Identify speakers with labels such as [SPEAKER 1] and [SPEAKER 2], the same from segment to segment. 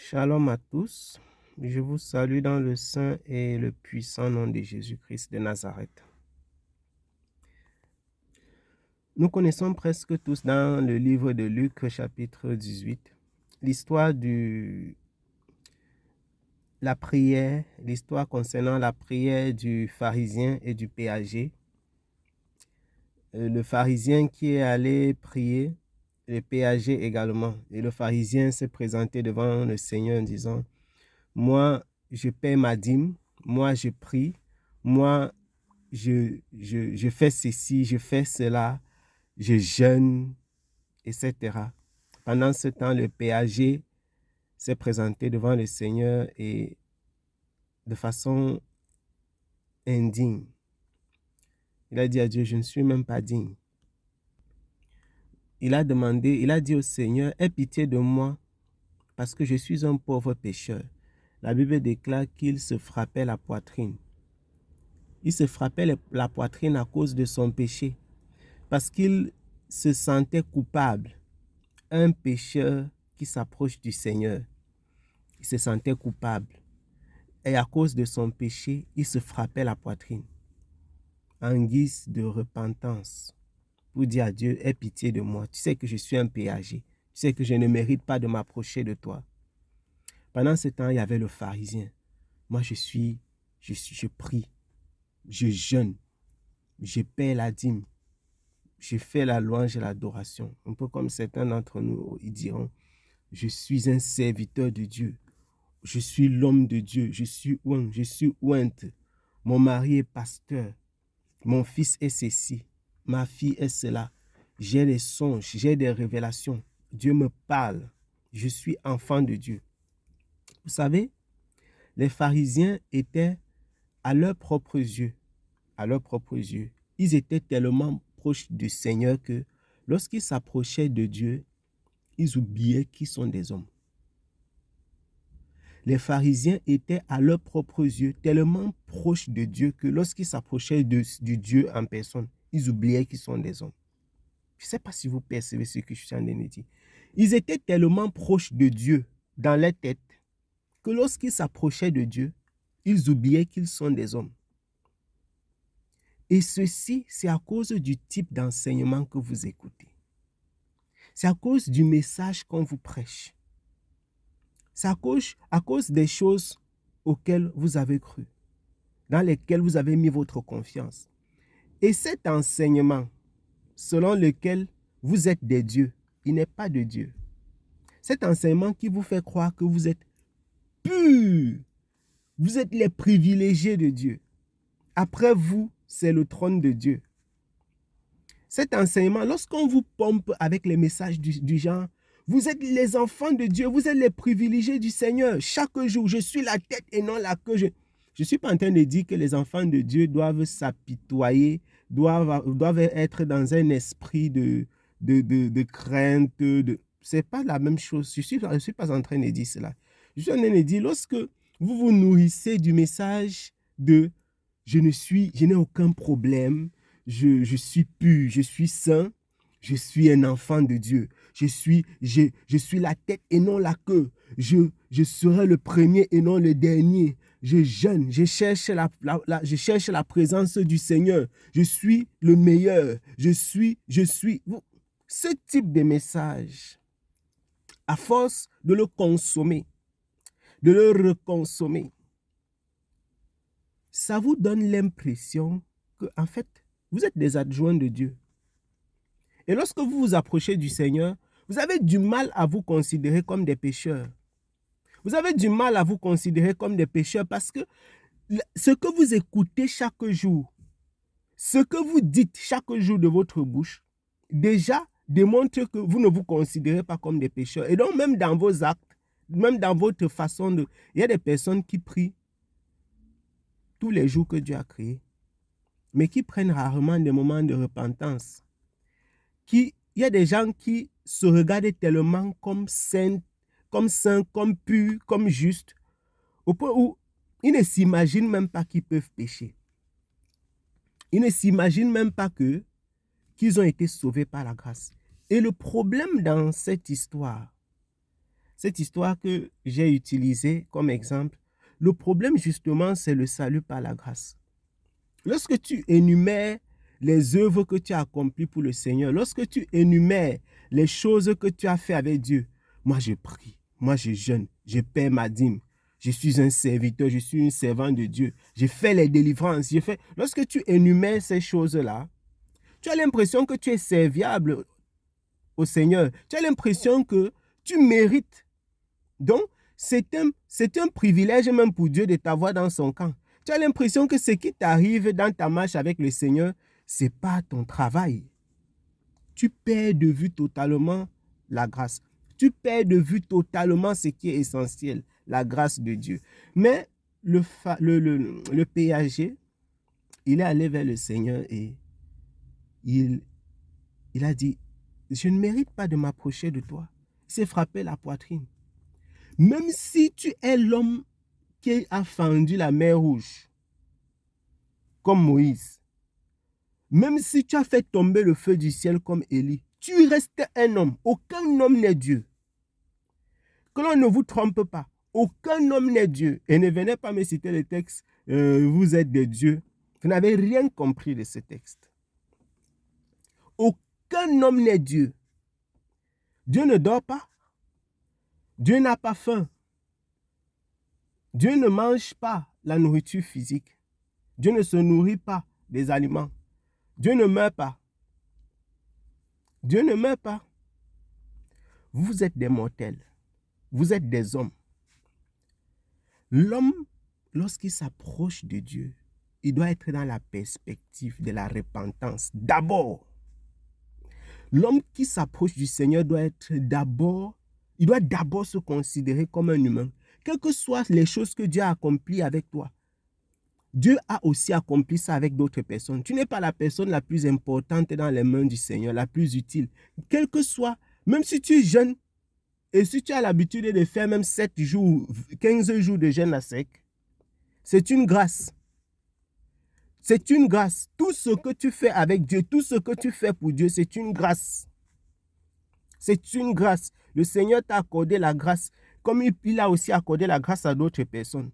[SPEAKER 1] Shalom à tous. Je vous salue dans le saint et le puissant nom de Jésus-Christ de Nazareth. Nous connaissons presque tous dans le livre de Luc, chapitre 18, l'histoire la prière, l'histoire concernant la prière du pharisien et du péager. Le pharisien qui est allé prier, le péager également. Et le pharisien s'est présenté devant le Seigneur en disant: moi, je paie ma dîme, moi, je prie, moi, je fais ceci, je fais cela, je jeûne, etc. Pendant ce temps, le péager s'est présenté devant le Seigneur et de façon indigne. Il a dit à Dieu: je ne suis même pas digne. Il a dit au Seigneur: aie pitié de moi parce que je suis un pauvre pécheur. La Bible déclare qu'il se frappait la poitrine. Il se frappait la poitrine à cause de son péché, parce qu'il se sentait coupable. Un pécheur qui s'approche du Seigneur, il se sentait coupable. Et à cause de son péché, il se frappait la poitrine en guise de repentance pour dire à Dieu: aie pitié de moi. Tu sais que je suis un péager. Tu sais que je ne mérite pas de m'approcher de toi. Pendant ce temps, il y avait le pharisien. Moi, je prie, je jeûne, je paie la dîme, je fais la louange et l'adoration. Un peu comme certains d'entre nous, ils diront: je suis un serviteur de Dieu. Je suis l'homme de Dieu. Je suis ointe. Mon mari est pasteur. Mon fils est ceci. Ma fille est cela. J'ai des songes, j'ai des révélations. Dieu me parle. Je suis enfant de Dieu. Vous savez, les pharisiens étaient à leurs propres yeux, ils étaient tellement proches du Seigneur que lorsqu'ils s'approchaient de Dieu, ils oubliaient qu'ils sont des hommes. Les pharisiens étaient à leurs propres yeux tellement proches de Dieu que lorsqu'ils s'approchaient du Dieu en personne, ils oubliaient qu'ils sont des hommes. Je ne sais pas si vous percevez ce que je suis en train de dire. Ils étaient tellement proches de Dieu dans leur tête que lorsqu'ils s'approchaient de Dieu, ils oubliaient qu'ils sont des hommes. Et ceci, c'est à cause du type d'enseignement que vous écoutez. C'est à cause du message qu'on vous prêche. C'est à cause des choses auxquelles vous avez cru, dans lesquelles vous avez mis votre confiance. Et cet enseignement, selon lequel vous êtes des dieux, il n'est pas de Dieu. Cet enseignement qui vous fait croire que vous êtes purs, vous êtes les privilégiés de Dieu. Après vous, c'est le trône de Dieu. Cet enseignement, lorsqu'on vous pompe avec les messages du genre: vous êtes les enfants de Dieu, vous êtes les privilégiés du Seigneur. Chaque jour, je suis la tête et non la queue. Je ne suis pas en train de dire que les enfants de Dieu doivent s'apitoyer, doivent être dans un esprit de crainte. Ce n'est pas la même chose. Je ne suis pas en train de dire cela. Je suis en train de dire, lorsque vous vous nourrissez du message de je n'ai aucun problème, je suis pur, je suis saint, je suis un enfant de Dieu. Je suis la tête et non la queue. Je serai le premier et non le dernier. Je jeûne, je cherche la présence du Seigneur. Je suis le meilleur. Je suis. Ce type de message, à force de le consommer, de le reconsommer, ça vous donne l'impression que, en fait, vous êtes des adjoints de Dieu. Et lorsque vous vous approchez du Seigneur, vous avez du mal à vous considérer comme des pécheurs. Vous avez du mal à vous considérer comme des pécheurs parce que ce que vous écoutez chaque jour, ce que vous dites chaque jour de votre bouche, déjà démontre que vous ne vous considérez pas comme des pécheurs. Et donc, même dans vos actes, même dans votre façon de... Il y a des personnes qui prient tous les jours que Dieu a créés, mais qui prennent rarement des moments de repentance. Il y a des gens qui se regardent tellement comme saints, comme purs, comme justes, au point où ils ne s'imaginent même pas qu'ils peuvent pécher. Ils ne s'imaginent même pas qu'ils ont été sauvés par la grâce. Et le problème dans cette histoire, cette histoire que j'ai utilisée comme exemple, le problème justement, c'est le salut par la grâce. Lorsque tu énumères les œuvres que tu as accomplies pour le Seigneur, lorsque tu énumères les choses que tu as fait avec Dieu, moi je prie, moi je jeûne, je paie ma dîme, je suis un serviteur, je suis un servant de Dieu, je fais les délivrances, Lorsque tu énumères ces choses-là, tu as l'impression que tu es serviable au Seigneur. Tu as l'impression que tu mérites. Donc, c'est un privilège même pour Dieu de t'avoir dans son camp. Tu as l'impression que ce qui t'arrive dans ta marche avec le Seigneur, ce n'est pas ton travail. Tu perds de vue totalement la grâce. Tu perds de vue totalement ce qui est essentiel, la grâce de Dieu. Mais le péager, il est allé vers le Seigneur et il a dit, je ne mérite pas de m'approcher de toi. Il s'est frappé la poitrine. Même si tu es l'homme qui a fendu la mer Rouge, comme Moïse, même si tu as fait tomber le feu du ciel comme Élie, tu restes un homme. Aucun homme n'est Dieu. Que l'on ne vous trompe pas. Aucun homme n'est Dieu. Et ne venez pas me citer le texte, vous êtes des dieux. Vous n'avez rien compris de ce texte. Aucun homme n'est Dieu. Dieu ne dort pas. Dieu n'a pas faim. Dieu ne mange pas la nourriture physique. Dieu ne se nourrit pas des aliments. Dieu ne meurt pas. Dieu ne meurt pas. Vous êtes des mortels. Vous êtes des hommes. L'homme, lorsqu'il s'approche de Dieu, il doit être dans la perspective de la repentance. D'abord, l'homme qui s'approche du Seigneur doit d'abord se considérer comme un humain. Quelles que soient les choses que Dieu a accomplies avec toi, Dieu a aussi accompli ça avec d'autres personnes. Tu n'es pas la personne la plus importante dans les mains du Seigneur, la plus utile. Quel que soit, même si tu es jeune, et si tu as l'habitude de faire même 7 jours, 15 jours de jeûne à sec, c'est une grâce. C'est une grâce. Tout ce que tu fais avec Dieu, tout ce que tu fais pour Dieu, c'est une grâce. C'est une grâce. Le Seigneur t'a accordé la grâce, comme il a aussi accordé la grâce à d'autres personnes.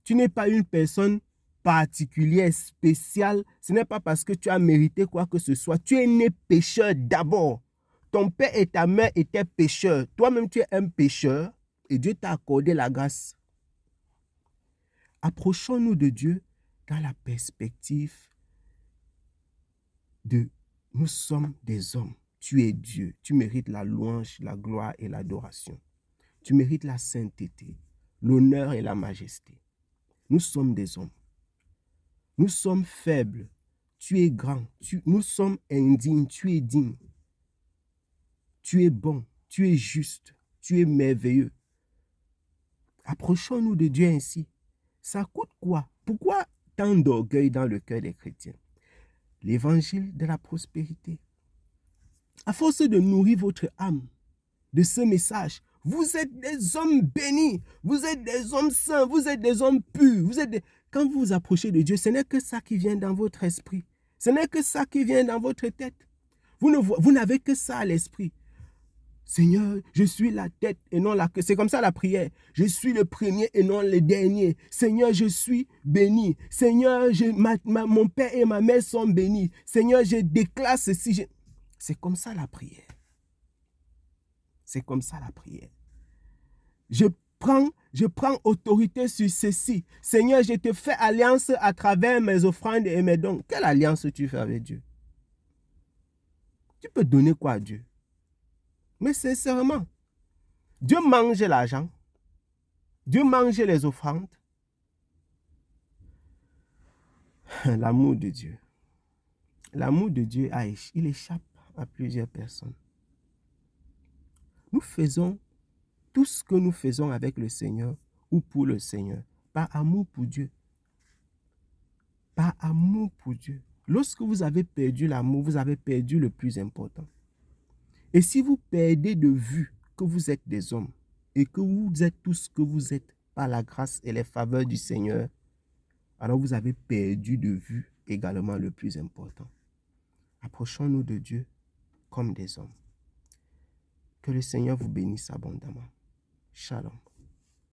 [SPEAKER 1] Tu n'es pas une personne particulière, spéciale. Ce n'est pas parce que tu as mérité quoi que ce soit. Tu es né pécheur d'abord. Ton père et ta mère étaient pécheurs. Toi-même, tu es un pécheur et Dieu t'a accordé la grâce. Approchons-nous de Dieu dans la perspective de nous sommes des hommes. Tu es Dieu. Tu mérites la louange, la gloire et l'adoration. Tu mérites la sainteté, l'honneur et la majesté. Nous sommes des hommes. Nous sommes faibles. Tu es grand. Nous sommes indignes. Tu es digne. Tu es bon. Tu es juste. Tu es merveilleux. Approchons-nous de Dieu ainsi. Ça coûte quoi? Pourquoi tant d'orgueil dans le cœur des chrétiens? L'évangile de la prospérité. À force de nourrir votre âme de ce message, vous êtes des hommes bénis, vous êtes des hommes saints, vous êtes des hommes purs. Quand vous vous approchez de Dieu, ce n'est que ça qui vient dans votre esprit. Ce n'est que ça qui vient dans votre tête. Vous n'avez que ça à l'esprit. Seigneur, je suis la tête et non la queue. C'est comme ça la prière. Je suis le premier et non le dernier. Seigneur, je suis béni. Seigneur, mon père et ma mère sont bénis. Seigneur, je déclare ceci. C'est comme ça la prière. C'est comme ça la prière. Je prends autorité sur ceci. Seigneur, je te fais alliance à travers mes offrandes et mes dons. Quelle alliance tu fais avec Dieu? Tu peux donner quoi à Dieu? Mais sincèrement, Dieu mange l'argent. Dieu mange les offrandes. L'amour de Dieu. L'amour de Dieu, il échappe à plusieurs personnes. Nous faisons tout ce que nous faisons avec le Seigneur ou pour le Seigneur, par amour pour Dieu. Par amour pour Dieu. Lorsque vous avez perdu l'amour, vous avez perdu le plus important. Et si vous perdez de vue que vous êtes des hommes et que vous êtes tout ce que vous êtes par la grâce et les faveurs du Seigneur, alors vous avez perdu de vue également le plus important. Approchons-nous de Dieu comme des hommes. Que le Seigneur vous bénisse abondamment. Shalom.